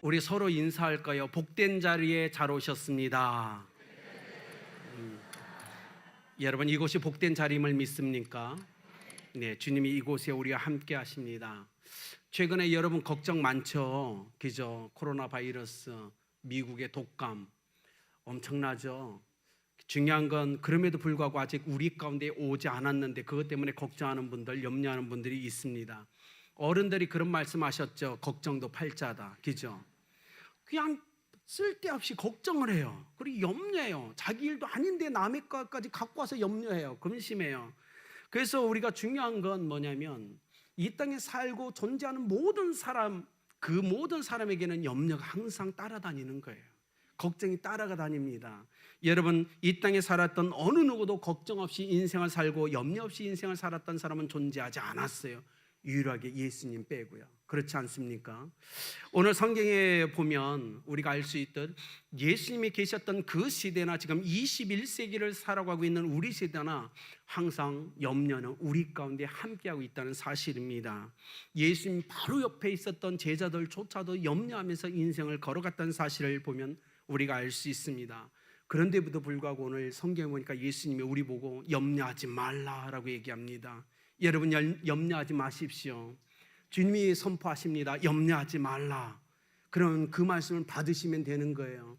우리 서로 인사할까요? 복된 자리에 잘 오셨습니다. 여러분, 이곳이 복된 자리임을 믿습니까? 네, 주님이 이곳에 우리와 함께 하십니다. 최근에 여러분 걱정 많죠? 그죠? 코로나 바이러스, 미국의 독감 엄청나죠? 중요한 건 그럼에도 불구하고 아직 우리 가운데 오지 않았는데 그것 때문에 걱정하는 분들, 염려하는 분들이 있습니다. 어른들이 그런 말씀하셨죠. 걱정도 팔자다. 그죠? 그냥 쓸데없이 걱정을 해요. 그리고 염려해요. 자기 일도 아닌데 남의 것까지 갖고 와서 염려해요. 근심해요. 그래서 우리가 중요한 건 뭐냐면 이 땅에 살고 존재하는 모든 사람, 그 모든 사람에게는 염려가 항상 따라다니는 거예요. 걱정이 따라가 다닙니다. 여러분, 이 땅에 살았던 어느 누구도 걱정 없이 인생을 살고 염려 없이 인생을 살았던 사람은 존재하지 않았어요. 유일하게 예수님 빼고요. 그렇지 않습니까? 오늘 성경에 보면 우리가 알 수 있듯 예수님이 계셨던 그 시대나 지금 21세기를 살아가고 있는 우리 시대나 항상 염려는 우리 가운데 함께하고 있다는 사실입니다. 예수님 바로 옆에 있었던 제자들조차도 염려하면서 인생을 걸어갔다는 사실을 보면 우리가 알 수 있습니다. 그런데도 불구하고 오늘 성경에 보니까 예수님이 우리 보고 염려하지 말라라고 얘기합니다. 여러분, 염려하지 마십시오. 주님이 선포하십니다. 염려하지 말라. 그럼 그 말씀을 받으시면 되는 거예요.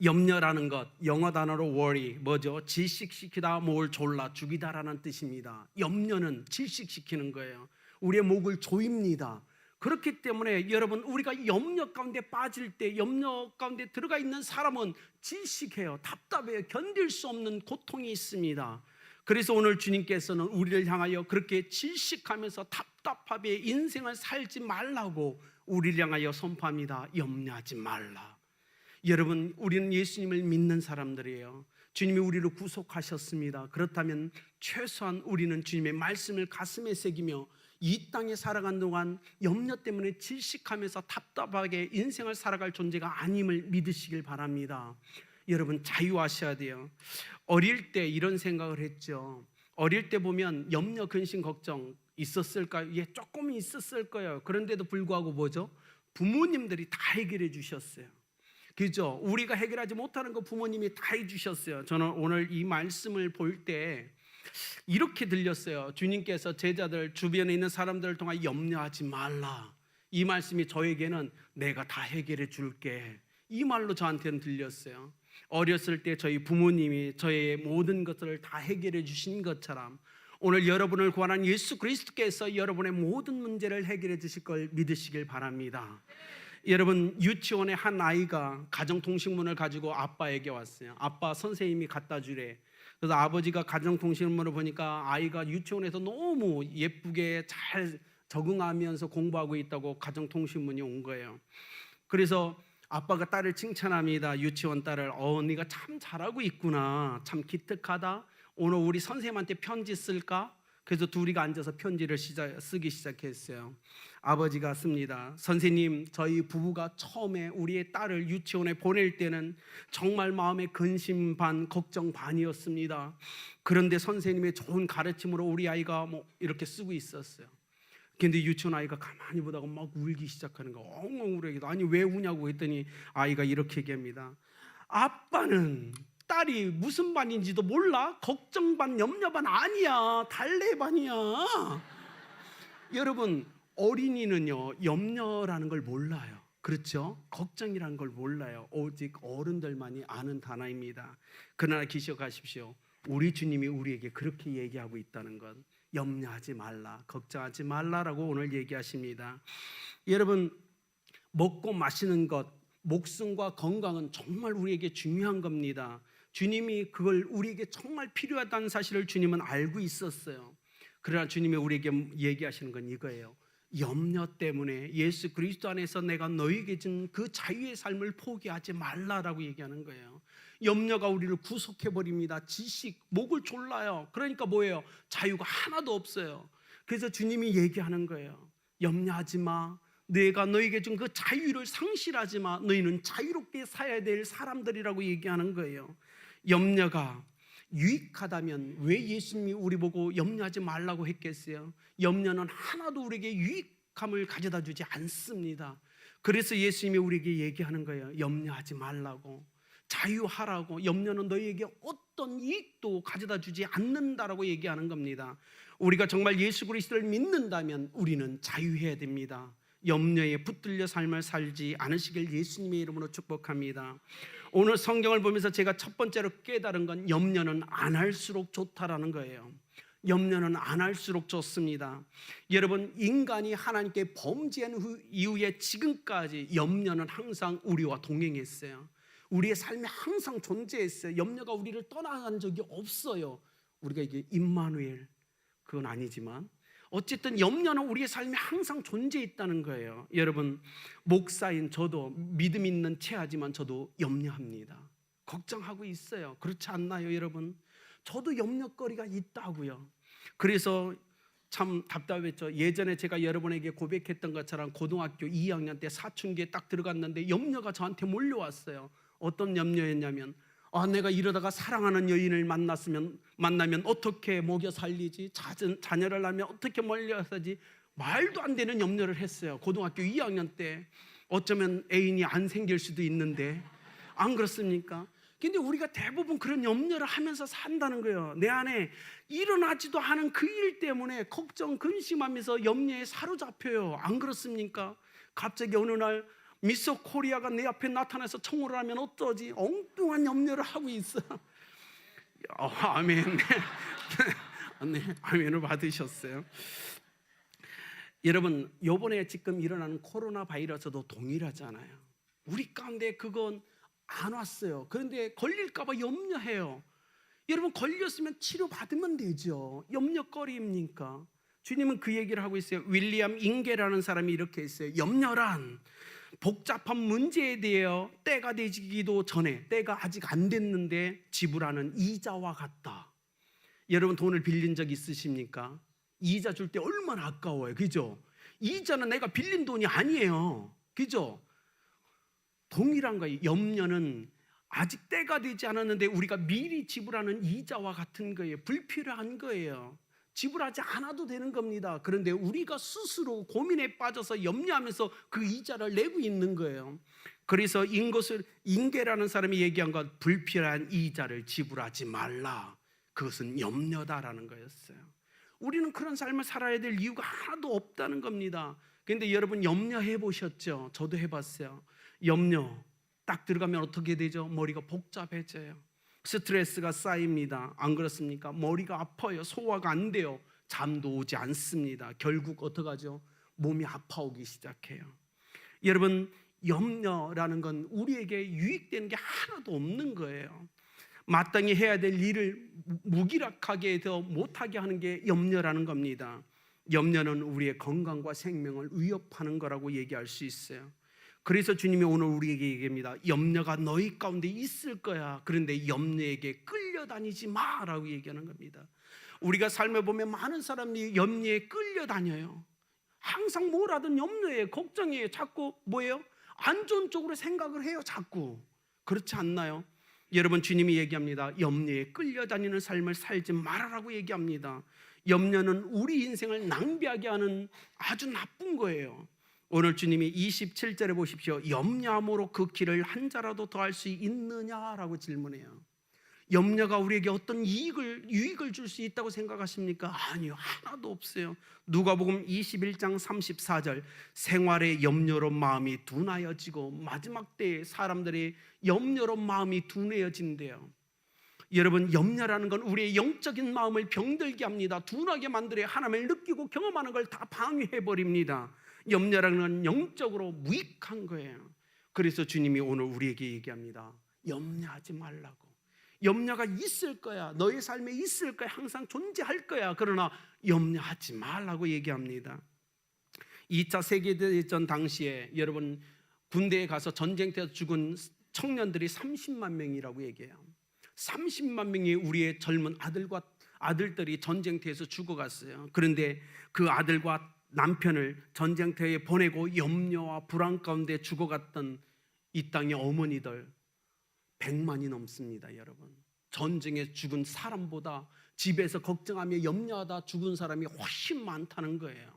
염려라는 것, 영어 단어로 worry, 뭐죠? 질식시키다, 뭘 졸라 죽이다라는 뜻입니다. 염려는 질식시키는 거예요. 우리의 목을 조입니다. 그렇기 때문에 여러분, 우리가 염려 가운데 빠질 때, 염려 가운데 들어가 있는 사람은 질식해요. 답답해요. 견딜 수 없는 고통이 있습니다. 그래서 오늘 주님께서는 우리를 향하여 그렇게 질식하면서 답답하게 인생을 살지 말라고 우리를 향하여 선포합니다. 염려하지 말라. 여러분, 우리는 예수님을 믿는 사람들이에요. 주님이 우리를 구속하셨습니다. 그렇다면 최소한 우리는 주님의 말씀을 가슴에 새기며 이 땅에 살아간 동안 염려 때문에 질식하면서 답답하게 인생을 살아갈 존재가 아님을 믿으시길 바랍니다. 여러분, 자유하셔야 돼요. 어릴 때 이런 생각을 했죠. 어릴 때 보면 염려, 근심, 걱정 있었을까요? 예, 조금 있었을 거예요. 그런데도 불구하고 뭐죠? 부모님들이 다 해결해 주셨어요. 그죠? 우리가 해결하지 못하는 거 부모님이 다 해주셨어요. 저는 오늘 이 말씀을 볼 때 이렇게 들렸어요. 주님께서 제자들 주변에 있는 사람들을 통해 염려하지 말라. 이 말씀이 저에게는 내가 다 해결해 줄게. 이 말로 저한테는 들렸어요. 어렸을 때 저희 부모님이 저의 모든 것들을 다 해결해 주신 것처럼 오늘 여러분을 구원한 예수 그리스도께서 여러분의 모든 문제를 해결해 주실 걸 믿으시길 바랍니다. 여러분, 유치원에 한 아이가 가정통신문을 가지고 아빠에게 왔어요. 아빠, 선생님이 갖다 주래. 그래서 아버지가 가정통신문을 보니까 아이가 유치원에서 너무 예쁘게 잘 적응하면서 공부하고 있다고 가정통신문이 온 거예요. 그래서 아빠가 딸을 칭찬합니다. 유치원 딸을. 네가 참 잘하고 있구나. 참 기특하다. 오늘 우리 선생님한테 편지 쓸까? 그래서 둘이가 앉아서 편지를 쓰기 시작했어요. 아버지가 씁니다. 선생님, 저희 부부가 처음에 우리의 딸을 유치원에 보낼 때는 정말 마음에 근심 반, 걱정 반이었습니다. 그런데 선생님의 좋은 가르침으로 우리 아이가 이렇게 쓰고 있었어요. 근데 유치원 아이가 가만히 보다가 막 울기 시작하는 거야. 엉엉 울어요. 아니, 왜 우냐고 했더니 아이가 이렇게 얘기합니다. 아빠는 딸이 무슨 반인지도 몰라? 걱정 반, 염려 반 아니야. 달래 반이야. 여러분, 어린이는요, 염려라는 걸 몰라요. 그렇죠? 걱정이라는 걸 몰라요. 오직 어른들만이 아는 단어입니다. 그러나 기억하십시오. 우리 주님이 우리에게 그렇게 얘기하고 있다는 것. 염려하지 말라, 걱정하지 말라라고 오늘 얘기하십니다. 여러분, 먹고 마시는 것, 목숨과 건강은 정말 우리에게 중요한 겁니다. 주님이 그걸 우리에게 정말 필요하다는 사실을 주님은 알고 있었어요. 그러나 주님이 우리에게 얘기하시는 건 이거예요. 염려 때문에 예수 그리스도 안에서 내가 너에게 준 그 자유의 삶을 포기하지 말라라고 얘기하는 거예요. 염려가 우리를 구속해버립니다. 지식, 목을 졸라요. 그러니까 뭐예요? 자유가 하나도 없어요. 그래서 주님이 얘기하는 거예요. 염려하지 마. 내가 너에게 준 그 자유를 상실하지 마. 너희는 자유롭게 살아야 될 사람들이라고 얘기하는 거예요. 염려가 유익하다면 왜 예수님이 우리 보고 염려하지 말라고 했겠어요? 염려는 하나도 우리에게 유익함을 가져다 주지 않습니다. 그래서 예수님이 우리에게 얘기하는 거예요. 염려하지 말라고, 자유하라고. 염려는 너희에게 어떤 이익도 가져다 주지 않는다라고 얘기하는 겁니다. 우리가 정말 예수 그리스도를 믿는다면 우리는 자유해야 됩니다. 염려에 붙들려 삶을 살지 않으시길 예수님의 이름으로 축복합니다. 오늘 성경을 보면서 제가 첫 번째로 깨달은 건 염려는 안 할수록 좋다라는 거예요. 염려는 안 할수록 좋습니다. 여러분, 인간이 하나님께 범죄한 이후에 지금까지 염려는 항상 우리와 동행했어요. 우리의 삶에 항상 존재했어요. 염려가 우리를 떠나간 적이 없어요. 우리가 이게 임마누엘, 그건 아니지만 어쨌든 염려는 우리의 삶에 항상 존재했다는 거예요. 여러분, 목사인 저도 믿음 있는 체하지만 저도 염려합니다. 걱정하고 있어요. 그렇지 않나요, 여러분? 저도 염려거리가 있다고요. 그래서 참 답답했죠. 예전에 제가 여러분에게 고백했던 것처럼 고등학교 2학년 때 사춘기에 딱 들어갔는데 염려가 저한테 몰려왔어요. 어떤 염려였냐면, 내가 이러다가 사랑하는 여인을 만나면 어떻게 먹여 살리지? 자녀를 낳으면 어떻게 멀려서지? 말도 안 되는 염려를 했어요. 고등학교 2학년 때. 어쩌면 애인이 안 생길 수도 있는데, 안 그렇습니까? 근데 우리가 대부분 그런 염려를 하면서 산다는 거예요. 내 안에 일어나지도 않은 그 일 때문에 걱정, 근심하면서 염려에 사로잡혀요. 안 그렇습니까? 갑자기 어느 날 미스 코리아가 내 앞에 나타나서 청혼을 하면 어떠지? 엉뚱한 염려를 하고 있어. 아멘. 네, 아멘을 받으셨어요. 여러분, 요번에 지금 일어나는 코로나 바이러스도 동일하잖아요. 우리 가운데 그건 안 왔어요. 그런데 걸릴까 봐 염려해요. 여러분, 걸렸으면 치료받으면 되죠. 염려거리입니까? 주님은 그 얘기를 하고 있어요. 윌리엄 잉게라는 사람이 이렇게 했어요. 염려란 복잡한 문제에 대해 때가 되기도 전에, 때가 아직 안 됐는데 지불하는 이자와 같다. 여러분, 돈을 빌린 적 있으십니까? 이자 줄 때 얼마나 아까워요. 그죠? 이자는 내가 빌린 돈이 아니에요. 그죠? 동일한 거예요. 염려는 아직 때가 되지 않았는데 우리가 미리 지불하는 이자와 같은 거예요. 불필요한 거예요. 지불하지 않아도 되는 겁니다. 그런데 우리가 스스로 고민에 빠져서 염려하면서 그 이자를 내고 있는 거예요. 그래서 잉게라는 사람이 얘기한 것, 불필요한 이자를 지불하지 말라. 그것은 염려다라는 거였어요. 우리는 그런 삶을 살아야 될 이유가 하나도 없다는 겁니다. 그런데 여러분, 염려해 보셨죠? 저도 해봤어요. 염려 딱 들어가면 어떻게 되죠? 머리가 복잡해져요. 스트레스가 쌓입니다. 안 그렇습니까? 머리가 아파요. 소화가 안 돼요. 잠도 오지 않습니다. 결국 어떡하죠? 몸이 아파오기 시작해요. 여러분, 염려라는 건 우리에게 유익되는 게 하나도 없는 거예요. 마땅히 해야 될 일을 무기력하게 더 못하게 하는 게 염려라는 겁니다. 염려는 우리의 건강과 생명을 위협하는 거라고 얘기할 수 있어요. 그래서 주님이 오늘 우리에게 얘기합니다. 염려가 너희 가운데 있을 거야. 그런데 염려에게 끌려다니지 마라고 얘기하는 겁니다. 우리가 삶에 보면 많은 사람이 염려에 끌려다녀요. 항상 뭘 하든 염려해요. 걱정해요. 자꾸 뭐예요? 안 좋은 쪽으로 생각을 해요. 자꾸. 그렇지 않나요? 여러분, 주님이 얘기합니다. 염려에 끌려다니는 삶을 살지 말아라고 얘기합니다. 염려는 우리 인생을 낭비하게 하는 아주 나쁜 거예요. 오늘 주님이 27절에 보십시오. 염려함으로 그 길을 한 자라도 더할 수 있느냐라고 질문해요. 염려가 우리에게 어떤 유익을 줄 수 있다고 생각하십니까? 아니요, 하나도 없어요. 누가복음 21장 34절, 생활의 염려로 마음이 둔하여지고 마지막 때에 사람들의 염려로 마음이 둔해진대요. 여러분, 염려라는 건 우리의 영적인 마음을 병들게 합니다. 둔하게 만들어요. 하나님을 느끼고 경험하는 걸 다 방해해버립니다. 염려라는 건 영적으로 무익한 거예요. 그래서 주님이 오늘 우리에게 얘기합니다. 염려하지 말라고. 염려가 있을 거야. 너의 삶에 있을 거야. 항상 존재할 거야. 그러나 염려하지 말라고 얘기합니다. 2차 세계대전 당시에 여러분, 군대에 가서 전쟁터에서 죽은 청년들이 30만 명이라고 얘기해요. 30만 명의 우리의 젊은 아들들이 전쟁터에서 죽어갔어요. 그런데 그 아들과 남편을 전쟁터에 보내고 염려와 불안 가운데 죽어갔던 이 땅의 어머니들 100만이 넘습니다. 여러분, 전쟁에 죽은 사람보다 집에서 걱정하며 염려하다 죽은 사람이 훨씬 많다는 거예요.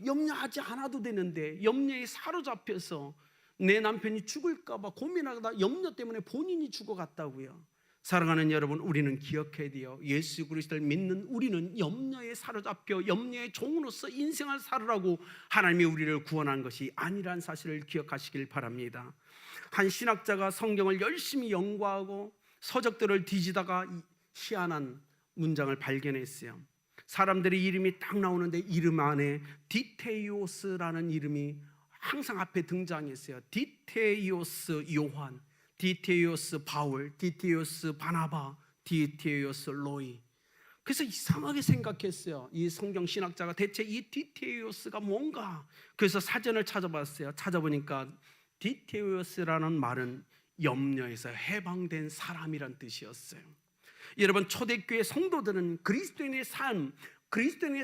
염려하지 않아도 되는데 염려에 사로잡혀서 내 남편이 죽을까 봐 고민하다 염려 때문에 본인이 죽어갔다고요. 사랑하는 여러분, 우리는 기억해야 돼요. 예수 그리스도를 믿는 우리는 염려에 사로잡혀 염려의 종으로서 인생을 살으라고 하나님이 우리를 구원한 것이 아니란 사실을 기억하시길 바랍니다. 한 신학자가 성경을 열심히 연구하고 서적들을 뒤지다가 희한한 문장을 발견했어요. 사람들의 이름이 딱 나오는데 이름 안에 디테이오스라는 이름이 항상 앞에 등장했어요. 디테이오스 요한, 디테이오스 바울, 디테이오스 바나바, 디테이오스 로이. 그래서 이상하게 생각했어요. 이 성경 신학자가 대체 이 디테이오스가 뭔가. 그래서 사전을 찾아봤어요. 찾아보니까 디테이오스라는 말은 염려에서 해방된 사람이란 뜻이었어요. 여러분, 초대교회 성도들은 그리스도인의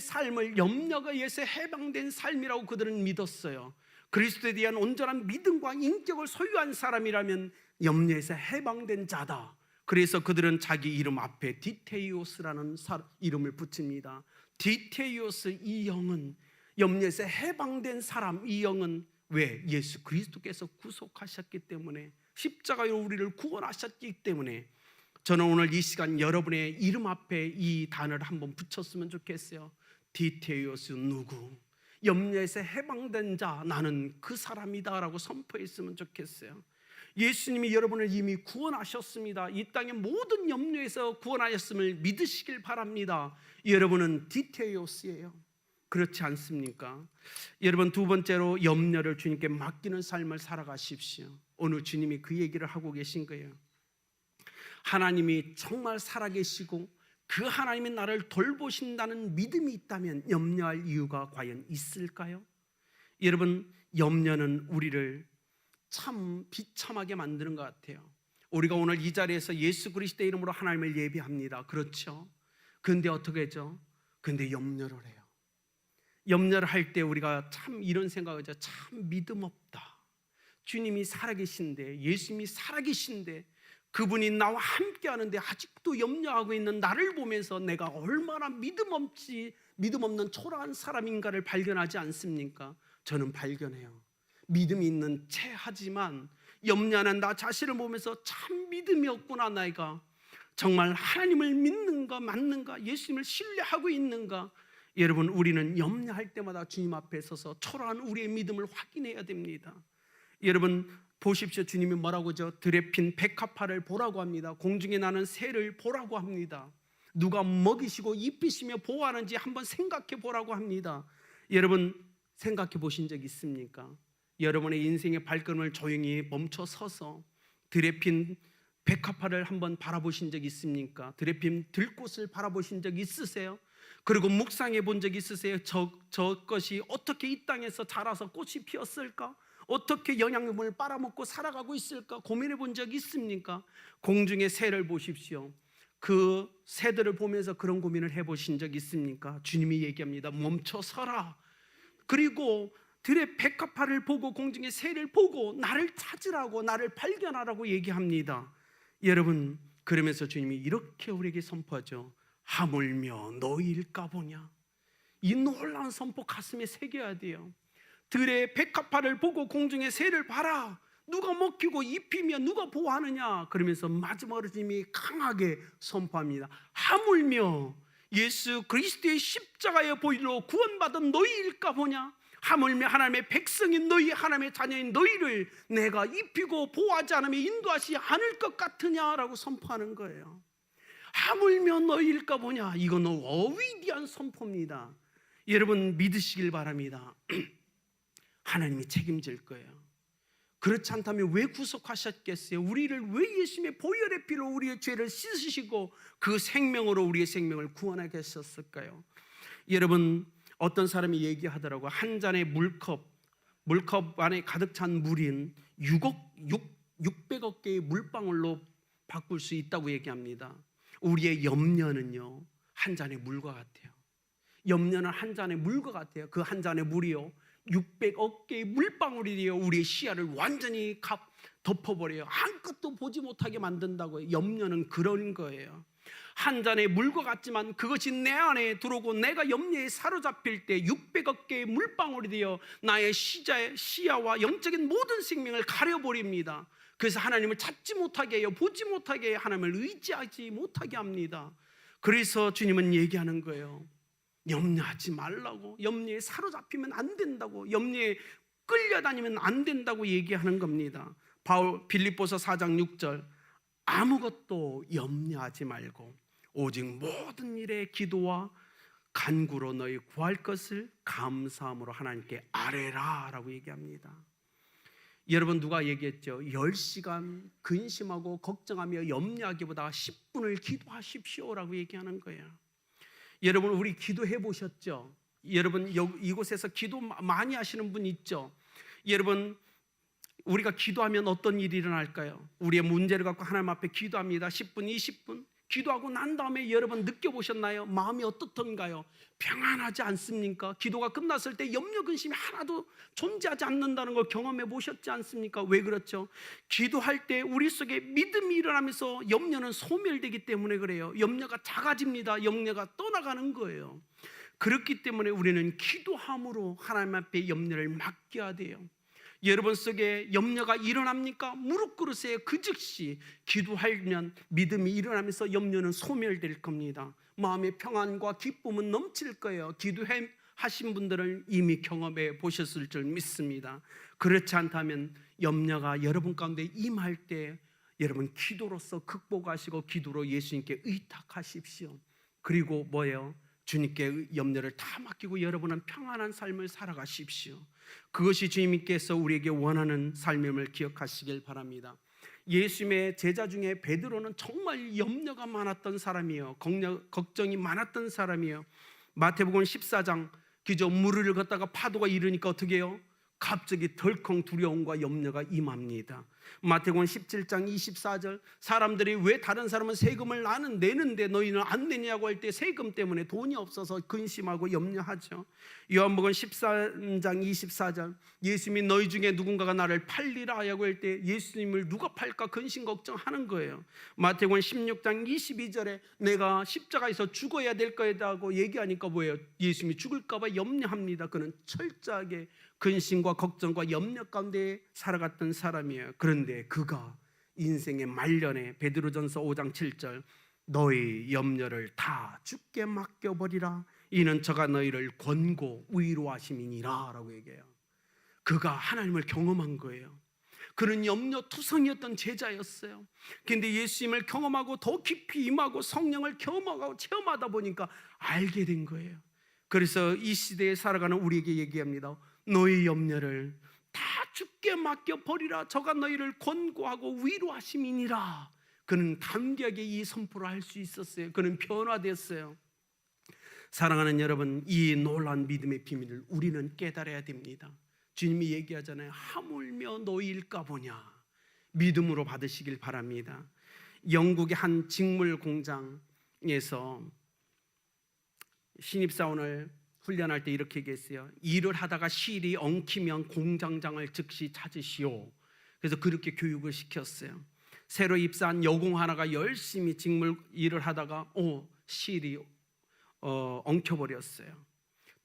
삶을 염려가 의해서 해방된 삶이라고 그들은 믿었어요. 그리스도에 대한 온전한 믿음과 인격을 소유한 사람이라면 염려에서 해방된 자다. 그래서 그들은 자기 이름 앞에 디테이오스라는 이름을 붙입니다. 디테이오스, 이 영은 염려에서 해방된 사람. 이 영은 왜? 예수 그리스도께서 구속하셨기 때문에, 십자가로 우리를 구원하셨기 때문에. 저는 오늘 이 시간 여러분의 이름 앞에 이 단어를 한번 붙였으면 좋겠어요. 디테이오스 누구? 염려에서 해방된 자, 나는 그 사람이다 라고 선포했으면 좋겠어요. 예수님이 여러분을 이미 구원하셨습니다. 이 땅의 모든 염려에서 구원하셨음을 믿으시길 바랍니다. 여러분은 디테이오스예요. 그렇지 않습니까? 여러분, 두 번째로 염려를 주님께 맡기는 삶을 살아가십시오. 오늘 주님이 그 얘기를 하고 계신 거예요. 하나님이 정말 살아계시고 그 하나님이 나를 돌보신다는 믿음이 있다면 염려할 이유가 과연 있을까요? 여러분, 염려는 우리를 참 비참하게 만드는 것 같아요. 우리가 오늘 이 자리에서 예수 그리스도의 이름으로 하나님을 예배합니다. 그렇죠? 근데 어떻게 하죠? 근데 염려를 해요. 염려를 할 때 우리가 참 이런 생각을 하죠. 참 믿음 없다. 주님이 살아계신데, 예수님이 살아계신데, 그분이 나와 함께 하는데 아직도 염려하고 있는 나를 보면서 내가 얼마나 믿음 없는 초라한 사람인가를 발견하지 않습니까? 저는 발견해요. 믿음이 있는 채 하지만 염려하는 나 자신을 보면서 참 믿음이 없구나. 내가 정말 하나님을 믿는가 맞는가, 예수님을 신뢰하고 있는가. 여러분, 우리는 염려할 때마다 주님 앞에 서서 초라한 우리의 믿음을 확인해야 됩니다. 여러분 보십시오. 주님이 뭐라고 하죠? 들에 핀 백합화를 보라고 합니다. 공중에 나는 새를 보라고 합니다. 누가 먹이시고 입히시며 보호하는지 한번 생각해 보라고 합니다. 여러분, 생각해 보신 적 있습니까? 여러분의 인생의 발걸음을 조용히 멈춰 서서 들에 핀 백합화를 한번 바라보신 적 있습니까? 들에 핀 들꽃을 바라보신 적 있으세요? 그리고 묵상해 본 적 있으세요? 저것이 어떻게 이 땅에서 자라서 꽃이 피었을까? 어떻게 영양분을 빨아먹고 살아가고 있을까? 고민해 본 적 있습니까? 공중의 새를 보십시오. 그 새들을 보면서 그런 고민을 해보신 적 있습니까? 주님이 얘기합니다. 멈춰 서라. 그리고 들의 백합화를 보고 공중의 새를 보고 나를 찾으라고, 나를 발견하라고 얘기합니다. 여러분, 그러면서 주님이 이렇게 우리에게 선포하죠. 하물며 너희일까 보냐. 이 놀라운 선포 가슴에 새겨야 돼요. 들의 백합화를 보고 공중의 새를 봐라. 누가 먹히고 입히며 누가 보호하느냐. 그러면서 마지막으로 주님이 강하게 선포합니다. 하물며 예수 그리스도의 십자가의 보혈로 구원받은 너희일까 보냐. 하물며 하나님의 백성인 너희, 하나님의 자녀인 너희를 내가 입히고 보호하지 않으면 인도하지 않을 것 같으냐라고 선포하는 거예요. 하물며 너희일까 보냐. 이건 어위대한 선포입니다. 여러분 믿으시길 바랍니다. 하나님이 책임질 거예요. 그렇지 않다면 왜 구속하셨겠어요? 우리를 왜 예수님의 보혈의 피로 우리의 죄를 씻으시고 그 생명으로 우리의 생명을 구원하게 하셨을까요? 여러분, 어떤 사람이 얘기하더라고요. 한 잔의 물컵 안에 가득 찬 물인 600억 개의 물방울로 바꿀 수 있다고 얘기합니다. 우리의 염려는요, 한 잔의 물과 같아요. 염려는 한 잔의 물과 같아요. 그 한 잔의 물이요, 600억 개의 물방울이요, 우리의 시야를 완전히 덮어버려요. 아무것도 보지 못하게 만든다고요. 염려는 그런 거예요. 한 잔의 물과 같지만 그것이 내 안에 들어오고 내가 염려에 사로잡힐 때 600억 개의 물방울이 되어 나의 시야와 영적인 모든 생명을 가려버립니다. 그래서 하나님을 찾지 못하게 해요. 보지 못하게 해요. 하나님을 의지하지 못하게 합니다. 그래서 주님은 얘기하는 거예요. 염려하지 말라고, 염려에 사로잡히면 안 된다고, 염려에 끌려다니면 안 된다고 얘기하는 겁니다. 빌립보서 4장 6절, 아무것도 염려하지 말고 오직 모든 일에 기도와 간구로 너희 구할 것을 감사함으로 하나님께 아뢰라 라고 얘기합니다. 여러분, 누가 얘기했죠? 10시간 근심하고 걱정하며 염려하기보다 10분을 기도하십시오 라고 얘기하는 거예요. 여러분, 우리 기도해 보셨죠? 여러분, 이곳에서 기도 많이 하시는 분 있죠? 여러분, 우리가 기도하면 어떤 일이 일어날까요? 우리의 문제를 갖고 하나님 앞에 기도합니다. 10분, 20분 기도하고 난 다음에 여러분 느껴보셨나요? 마음이 어떻던가요? 평안하지 않습니까? 기도가 끝났을 때 염려 근심이 하나도 존재하지 않는다는 걸 경험해 보셨지 않습니까? 왜 그렇죠? 기도할 때 우리 속에 믿음이 일어나면서 염려는 소멸되기 때문에 그래요. 염려가 작아집니다. 염려가 떠나가는 거예요. 그렇기 때문에 우리는 기도함으로 하나님 앞에 염려를 맡겨야 돼요. 여러분 속에 염려가 일어납니까? 무릎 꿇으세요. 그 즉시 기도하면 믿음이 일어나면서 염려는 소멸될 겁니다. 마음의 평안과 기쁨은 넘칠 거예요. 기도하신 분들은 이미 경험해 보셨을 줄 믿습니다. 그렇지 않다면 염려가 여러분 가운데 임할 때 여러분 기도로서 극복하시고 기도로 예수님께 의탁하십시오. 그리고 뭐예요? 주님께 염려를 다 맡기고 여러분은 평안한 삶을 살아가십시오. 그것이 주님께서 우리에게 원하는 삶임을 기억하시길 바랍니다. 예수님의 제자 중에 베드로는 정말 염려가 많았던 사람이에요. 걱정이 많았던 사람이에요. 마태복음 14장 그저 물을 걷다가 파도가 일으니까 어떻게 해요? 갑자기 덜컹 두려움과 염려가 임합니다. 마태복음 17장 24절, 사람들이 왜 다른 사람은 세금을 나는 내는데 너희는 안 내냐고 할 때 세금 때문에 돈이 없어서 근심하고 염려하죠. 요한복음 13장 24절, 예수님이 너희 중에 누군가가 나를 팔리라 하고 할 때 예수님을 누가 팔까 근심 걱정하는 거예요. 마태복음 16장 22절에 내가 십자가에서 죽어야 될 거다고 얘기하니까 뭐예요? 예수님이 죽을까 봐 염려합니다. 그는 철저하게 근심과 걱정과 염려 가운데 살아갔던 사람이에요. 그런데 그가 인생의 말년에 베드로전서 5장 7절, 너희 염려를 다 주께 맡겨버리라, 이는 저가 너희를 권고 위로하심이니라 라고 얘기해요. 그가 하나님을 경험한 거예요. 그는 염려투성이었던 제자였어요. 그런데 예수님을 경험하고 더 깊이 임하고 성령을 경험하고 체험하다 보니까 알게 된 거예요. 그래서 이 시대에 살아가는 우리에게 얘기합니다. 너희 염려를 다 주께 맡겨버리라, 저가 너희를 권고하고 위로하심이니라. 그는 담대하게 이 선포를 할 수 있었어요. 그는 변화됐어요. 사랑하는 여러분, 이 놀라운 믿음의 비밀을 우리는 깨달아야 됩니다. 주님이 얘기하잖아요. 하물며 너희일까 보냐. 믿음으로 받으시길 바랍니다. 영국의 한 직물 공장에서 신입사원을 훈련할 때 이렇게 얘기했어요. 일을 하다가 실이 엉키면 공장장을 즉시 찾으시오. 그래서 그렇게 교육을 시켰어요. 새로 입사한 여공 하나가 열심히 직물 일을 하다가 실이 엉켜버렸어요.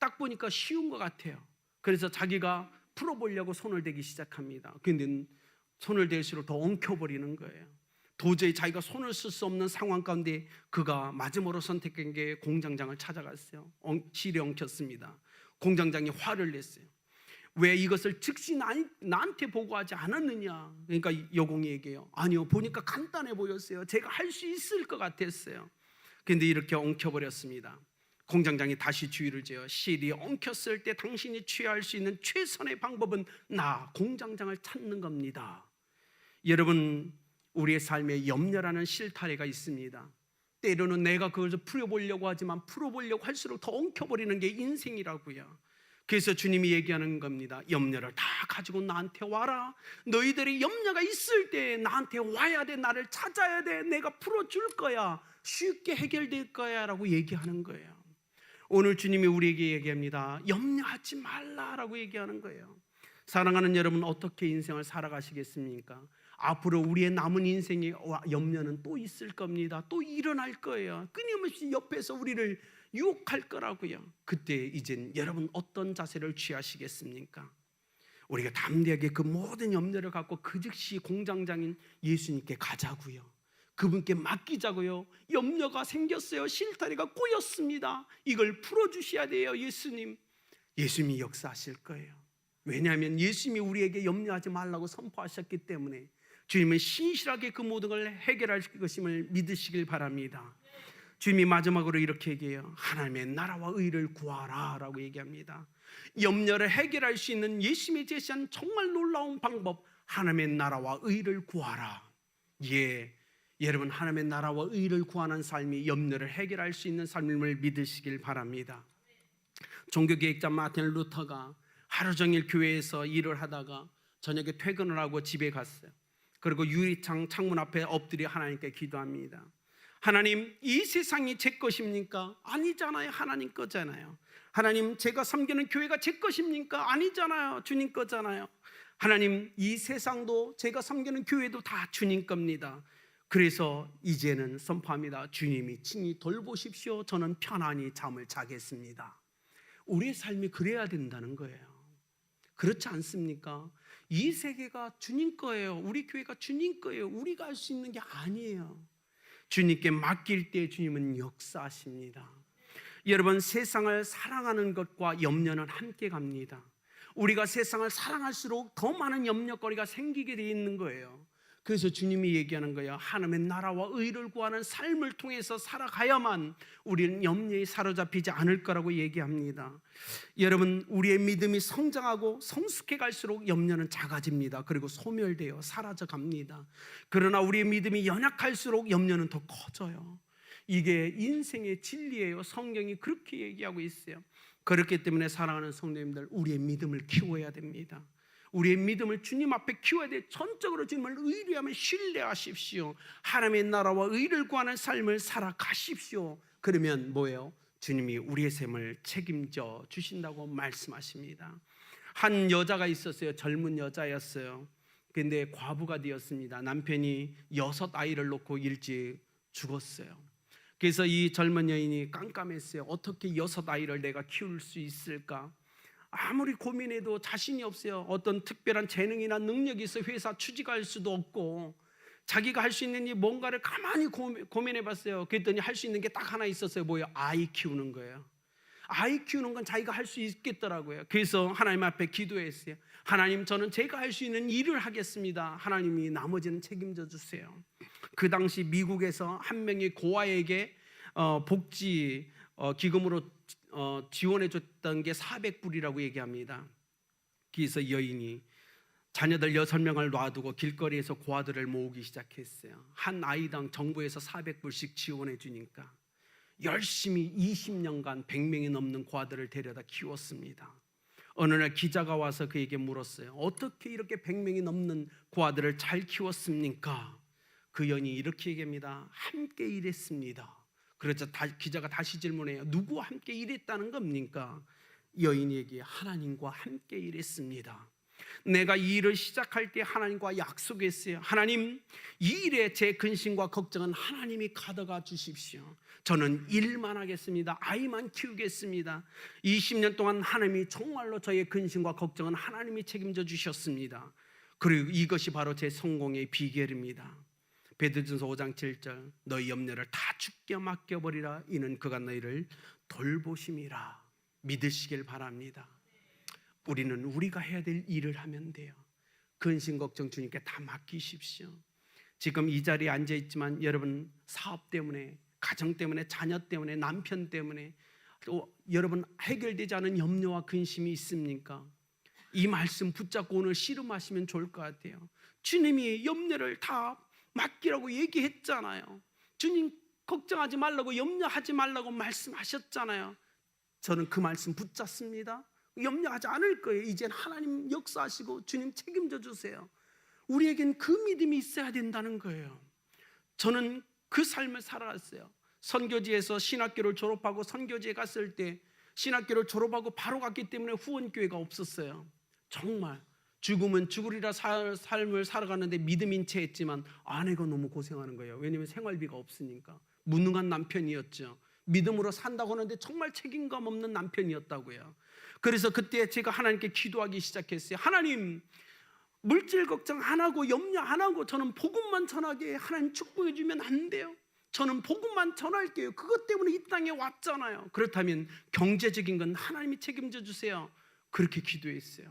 딱 보니까 쉬운 것 같아요. 그래서 자기가 풀어보려고 손을 대기 시작합니다. 그런데 손을 댈수록 더 엉켜버리는 거예요. 도저히 자기가 손을 쓸 수 없는 상황 가운데 그가 마지막으로 선택한 게 공장장을 찾아갔어요. 실이 엉켰습니다. 공장장이 화를 냈어요. 왜 이것을 즉시 나한테 보고하지 않았느냐. 그러니까 여공이 얘기해요. 아니요, 보니까 간단해 보였어요. 제가 할 수 있을 것 같았어요. 그런데 이렇게 엉켜버렸습니다. 공장장이 다시 주의를 줘요. 실이 엉켰을 때 당신이 취할 수 있는 최선의 방법은 나 공장장을 찾는 겁니다. 여러분, 우리의 삶에 염려라는 실타래가 있습니다. 때로는 내가 그걸 풀어보려고 하지만 풀어보려고 할수록 더 엉켜버리는 게 인생이라고요. 그래서 주님이 얘기하는 겁니다. 염려를 다 가지고 나한테 와라. 너희들이 염려가 있을 때 나한테 와야 돼. 나를 찾아야 돼. 내가 풀어줄 거야. 쉽게 해결될 거야 라고 얘기하는 거예요. 오늘 주님이 우리에게 얘기합니다. 염려하지 말라라고 얘기하는 거예요. 사랑하는 여러분, 어떻게 인생을 살아가시겠습니까? 앞으로 우리의 남은 인생의 염려는 또 있을 겁니다. 또 일어날 거예요. 끊임없이 옆에서 우리를 유혹할 거라고요. 그때 이젠 여러분 어떤 자세를 취하시겠습니까? 우리가 담대하게 그 모든 염려를 갖고 그 즉시 공장장인 예수님께 가자고요. 그분께 맡기자고요. 염려가 생겼어요. 실타래가 꼬였습니다. 이걸 풀어주셔야 돼요. 예수님이 역사하실 거예요. 왜냐하면 예수님이 우리에게 염려하지 말라고 선포하셨기 때문에 주님은 신실하게 그 모든 걸 해결할 것임을 믿으시길 바랍니다. 주님이 마지막으로 이렇게 얘기해요. 하나님의 나라와 의를 구하라 라고 얘기합니다. 염려를 해결할 수 있는 예수님이 제시한 정말 놀라운 방법, 하나님의 나라와 의를 구하라. 예, 여러분 하나님의 나라와 의를 구하는 삶이 염려를 해결할 수 있는 삶임을 믿으시길 바랍니다. 종교개혁자 마틴 루터가 하루 종일 교회에서 일을 하다가 저녁에 퇴근을 하고 집에 갔어요. 그리고 유리창 창문 앞에 엎드려 하나님께 기도합니다. 하나님, 이 세상이 제 것입니까? 아니잖아요. 하나님 거잖아요. 하나님, 제가 섬기는 교회가 제 것입니까? 아니잖아요. 주님 거잖아요. 하나님, 이 세상도 제가 섬기는 교회도 다 주님 겁니다. 그래서 이제는 선포합니다. 주님이 친히 돌보십시오. 저는 편안히 잠을 자겠습니다. 우리의 삶이 그래야 된다는 거예요. 그렇지 않습니까? 이 세계가 주님 거예요. 우리 교회가 주님 거예요. 우리가 할 수 있는 게 아니에요. 주님께 맡길 때 주님은 역사하십니다. 여러분, 세상을 사랑하는 것과 염려는 함께 갑니다. 우리가 세상을 사랑할수록 더 많은 염려거리가 생기게 되어 있는 거예요. 그래서 주님이 얘기하는 거예요. 하나님의 나라와 의를 구하는 삶을 통해서 살아가야만 우리는 염려에 사로잡히지 않을 거라고 얘기합니다. 여러분, 우리의 믿음이 성장하고 성숙해 갈수록 염려는 작아집니다. 그리고 소멸되어 사라져 갑니다. 그러나 우리의 믿음이 연약할수록 염려는 더 커져요. 이게 인생의 진리예요. 성경이 그렇게 얘기하고 있어요. 그렇기 때문에 사랑하는 성도님들, 우리의 믿음을 키워야 됩니다. 우리의 믿음을 주님 앞에 키워야 돼. 전적으로 주님을 의뢰하며 신뢰하십시오. 하나님의 나라와 의를 구하는 삶을 살아가십시오. 그러면 뭐예요? 주님이 우리의 삶을 책임져 주신다고 말씀하십니다. 한 여자가 있었어요. 젊은 여자였어요. 근데 과부가 되었습니다. 남편이 6아이를 놓고 일찍 죽었어요. 그래서 이 젊은 여인이 깜깜했어요. 어떻게 6아이를 내가 키울 수 있을까? 아무리 고민해도 자신이 없어요. 어떤 특별한 재능이나 능력이 있어 회사 취직할 수도 없고, 자기가 할 수 있는 이 뭔가를 가만히 고민해봤어요. 그랬더니 할 수 있는 게 딱 하나 있었어요. 뭐예요? 아이 키우는 거예요. 아이 키우는 건 자기가 할 수 있겠더라고요. 그래서 하나님 앞에 기도했어요. 하나님, 저는 제가 할 수 있는 일을 하겠습니다. 하나님이 나머지는 책임져 주세요. 그 당시 미국에서 한 명의 고아에게 복지 기금으로 지원해 줬던 게 400불이라고 얘기합니다. 그래서 여인이 자녀들 6명을 놔두고 길거리에서 고아들을 모으기 시작했어요. 한 아이당 정부에서 400불씩 지원해 주니까 열심히 20년간 100명이 넘는 고아들을 데려다 키웠습니다. 어느 날 기자가 와서 그에게 물었어요. 어떻게 이렇게 100명이 넘는 고아들을 잘 키웠습니까? 그 여인이 이렇게 얘기합니다. 함께 일했습니다. 그래서 기자가 다시 질문해요. 누구와 함께 일했다는 겁니까? 여인이 얘기해요. 하나님과 함께 일했습니다. 내가 이 일을 시작할 때 하나님과 약속했어요. 하나님, 이 일에 제 근심과 걱정은 하나님이 가져가 주십시오. 저는 일만 하겠습니다. 아이만 키우겠습니다. 20년 동안 하나님이 정말로 저의 근심과 걱정은 하나님이 책임져 주셨습니다. 그리고 이것이 바로 제 성공의 비결입니다. 베드로전서 5장 7절, 너희 염려를 다 주께 맡겨버리라. 이는 그가 너희를 돌보심이라. 믿으시길 바랍니다. 우리는 우리가 해야 될 일을 하면 돼요. 근심 걱정 주님께 다 맡기십시오. 지금 이 자리에 앉아 있지만 여러분 사업 때문에, 가정 때문에, 자녀 때문에, 남편 때문에 또 여러분 해결되지 않은 염려와 근심이 있습니까? 이 말씀 붙잡고 오늘 씨름하시면 좋을 것 같아요. 주님이 염려를 다 맡기라고 얘기했잖아요. 주님 걱정하지 말라고, 염려하지 말라고 말씀하셨잖아요. 저는 그 말씀 붙잡습니다. 염려하지 않을 거예요. 이젠 하나님 역사하시고 주님 책임져 주세요. 우리에겐 그 믿음이 있어야 된다는 거예요. 저는 그 삶을 살아왔어요. 선교지에서 신학교를 졸업하고 선교지에 갔을 때 신학교를 졸업하고 바로 갔기 때문에 후원교회가 없었어요. 정말 죽으면 죽으리라 삶을 살아가는데 믿음인 채 했지만 아내가 너무 고생하는 거예요. 왜냐하면 생활비가 없으니까. 무능한 남편이었죠. 믿음으로 산다고 하는데 정말 책임감 없는 남편이었다고요. 그래서 그때 제가 하나님께 기도하기 시작했어요. 하나님, 물질 걱정 안 하고 염려 안 하고 저는 복음만 전하게 하나님 축복해 주면 안 돼요? 저는 복음만 전할게요. 그것 때문에 이 땅에 왔잖아요. 그렇다면 경제적인 건 하나님이 책임져 주세요. 그렇게 기도했어요.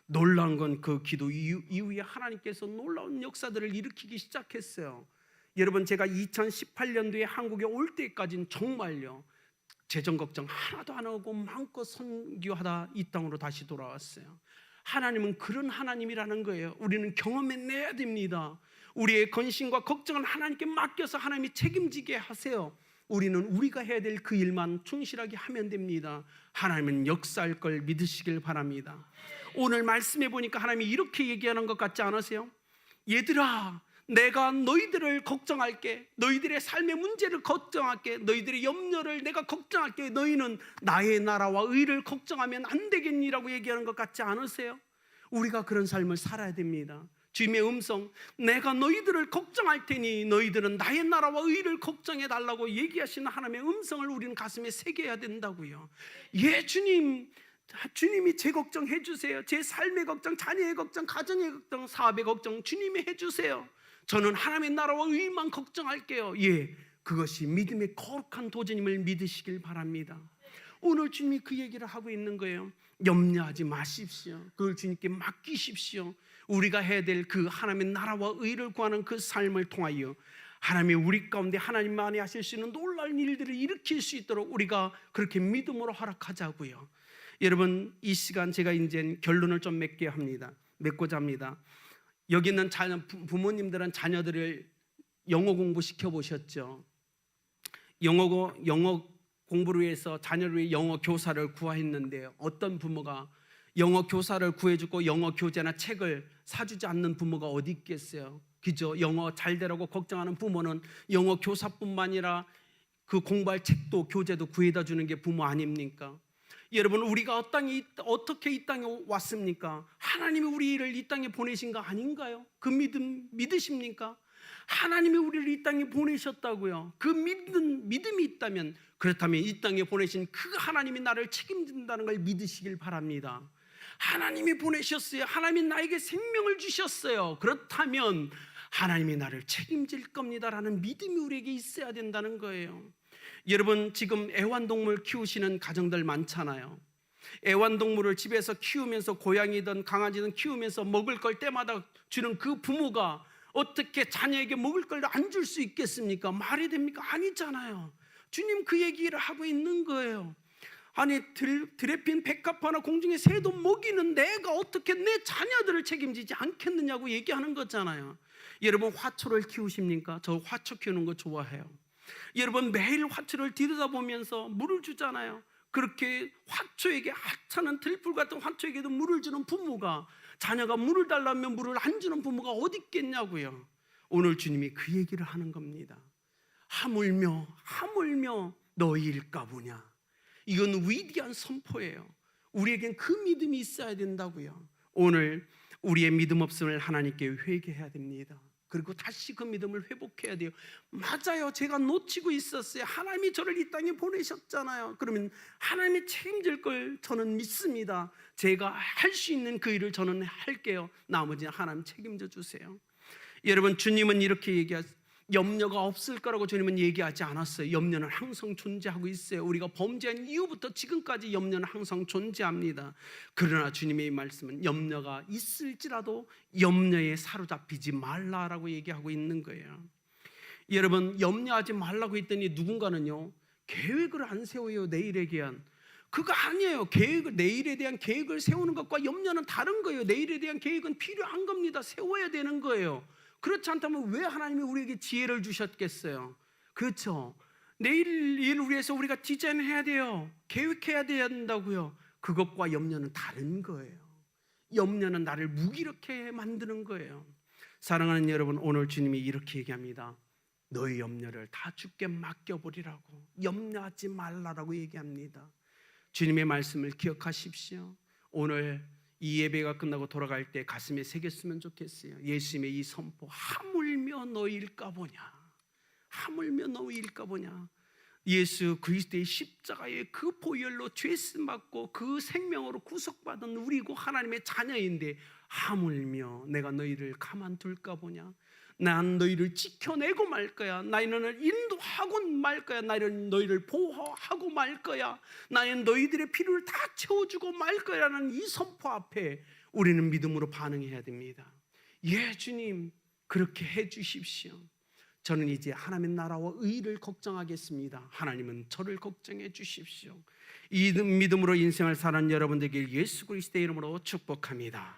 놀라운 건 그 기도 이후에 하나님께서 놀라운 역사들을 일으키기 시작했어요. 여러분, 제가 2018년도에 한국에 올 때까지는 정말요, 재정 걱정 하나도 안 하고 마음껏 선교하다 이 땅으로 다시 돌아왔어요. 하나님은 그런 하나님이라는 거예요. 우리는 경험해내야 됩니다. 우리의 건심과 걱정을 하나님께 맡겨서 하나님이 책임지게 하세요. 우리는 우리가 해야 될 그 일만 충실하게 하면 됩니다. 하나님은 역사할 걸 믿으시길 바랍니다. 오늘 말씀해 보니까 하나님이 이렇게 얘기하는 것 같지 않으세요? 얘들아, 내가 너희들을 걱정할게. 너희들의 삶의 문제를 걱정할게. 너희들의 염려를 내가 걱정할게. 너희는 나의 나라와 의를 걱정하면 안 되겠니라고 얘기하는 것 같지 않으세요? 우리가 그런 삶을 살아야 됩니다. 주님의 음성, 내가 너희들을 걱정할 테니 너희들은 나의 나라와 의를 걱정해 달라고 얘기하시는 하나님의 음성을 우리는 가슴에 새겨야 된다고요. 예, 주님이 제 걱정 해주세요. 제 삶의 걱정, 자녀의 걱정, 가정의 걱정, 사업의 걱정 주님이 해주세요. 저는 하나님의 나라와 의만 걱정할게요. 예, 그것이 믿음의 거룩한 도전임을 믿으시길 바랍니다. 오늘 주님이 그 얘기를 하고 있는 거예요. 염려하지 마십시오. 그걸 주님께 맡기십시오. 우리가 해야 될 그 하나님의 나라와 의를 구하는 그 삶을 통하여 하나님이 우리 가운데 하나님만이 하실 수 있는 놀라운 일들을 일으킬 수 있도록 우리가 그렇게 믿음으로 허락하자고요. 여러분, 이 시간 제가 이제 결론을 좀 맺고자 합니다. 여기 있는 부모님들은 자녀들을 영어 공부 시켜보셨죠? 영어 공부를 위해서 자녀를 위해 영어 교사를 구했는데요, 어떤 부모가 영어 교사를 구해주고 영어 교재나 책을 사주지 않는 부모가 어디 있겠어요? 그죠? 영어 잘 되라고 걱정하는 부모는 영어 교사뿐만 아니라 그 공부할 책도 교재도 구해다 주는 게 부모 아닙니까? 여러분, 우리가 어떻게 이 땅에 왔습니까? 하나님이 우리를 이 땅에 보내신 거 아닌가요? 그 믿으십니까? 하나님이 우리를 이 땅에 보내셨다고요. 그 믿음이 있다면, 그렇다면 이 땅에 보내신 그 하나님이 나를 책임진다는 걸 믿으시길 바랍니다. 하나님이 보내셨어요. 하나님이 나에게 생명을 주셨어요. 그렇다면 하나님이 나를 책임질 겁니다라는 믿음이 우리에게 있어야 된다는 거예요. 여러분, 지금 애완동물 키우시는 가정들 많잖아요. 애완동물을 집에서 키우면서 고양이든 강아지든 키우면서 먹을 걸 때마다 주는 그 부모가 어떻게 자녀에게 먹을 걸 안 줄 수 있겠습니까? 말이 됩니까? 아니잖아요. 주님 그 얘기를 하고 있는 거예요. 아니, 들에 핀 백합화나 공중의 새도 먹이는 내가 어떻게 내 자녀들을 책임지지 않겠느냐고 얘기하는 거잖아요. 여러분, 화초를 키우십니까? 저 화초 키우는 거 좋아해요. 여러분, 매일 화초를 들여다보면서 물을 주잖아요. 그렇게 화초에게, 하찮은 들풀 같은 화초에게도 물을 주는 부모가, 자녀가 물을 달라면 물을 안 주는 부모가 어디 있겠냐고요. 오늘 주님이 그 얘기를 하는 겁니다. 하물며 너희일까 보냐. 이건 위대한 선포예요. 우리에겐 그 믿음이 있어야 된다고요. 오늘 우리의 믿음 없음을 하나님께 회개해야 됩니다. 그리고 다시 그 믿음을 회복해야 돼요. 맞아요, 제가 놓치고 있었어요. 하나님이 저를 이 땅에 보내셨잖아요. 그러면 하나님이 책임질 걸 저는 믿습니다. 제가 할 수 있는 그 일을 저는 할게요. 나머지는 하나님 책임져 주세요. 여러분, 주님은 이렇게 얘기하세요. 염려가 없을 거라고 주님은 얘기하지 않았어요. 염려는 항상 존재하고 있어요. 우리가 범죄한 이후부터 지금까지 염려는 항상 존재합니다. 그러나 주님의 이 말씀은 염려가 있을지라도 염려에 사로잡히지 말라라고 얘기하고 있는 거예요. 여러분, 염려하지 말라고 했더니 누군가는요, 계획을 안 세워요. 내일에 대한. 그거 아니에요. 내일에 대한 계획을 세우는 것과 염려는 다른 거예요. 내일에 대한 계획은 필요한 겁니다. 세워야 되는 거예요. 그렇지 않다면 왜 하나님이 우리에게 지혜를 주셨겠어요? 그렇죠? 내일 일을 위해서 우리가 디자인해야 돼요. 계획해야 된다고요. 그것과 염려는 다른 거예요. 염려는 나를 무기력해 만드는 거예요. 사랑하는 여러분, 오늘 주님이 이렇게 얘기합니다. 너희 염려를 다 주께 맡겨버리라고, 염려하지 말라라고 얘기합니다. 주님의 말씀을 기억하십시오. 오늘 이 예배가 끝나고 돌아갈 때 가슴에 새겼으면 좋겠어요. 예수님의 이 선포, 하물며 너희일까 보냐, 하물며 너희일까 보냐. 예수 그리스도의 십자가의 그 보혈로 죄씀 받고 그 생명으로 구속받은 우리고 하나님의 자녀인데 하물며 내가 너희를 가만둘까 보냐. 난 너희를 지켜내고 말 거야. 나는 너희를 인도하고 말 거야. 나는 너희를 보호하고 말 거야. 나는 너희들의 필요를 다 채워주고 말 거야라는 이 선포 앞에 우리는 믿음으로 반응해야 됩니다. 예, 주님, 그렇게 해 주십시오. 저는 이제 하나님의 나라와 의를 걱정하겠습니다. 하나님은 저를 걱정해 주십시오. 이 믿음으로 인생을 사는 여러분들에게 예수 그리스도의 이름으로 축복합니다.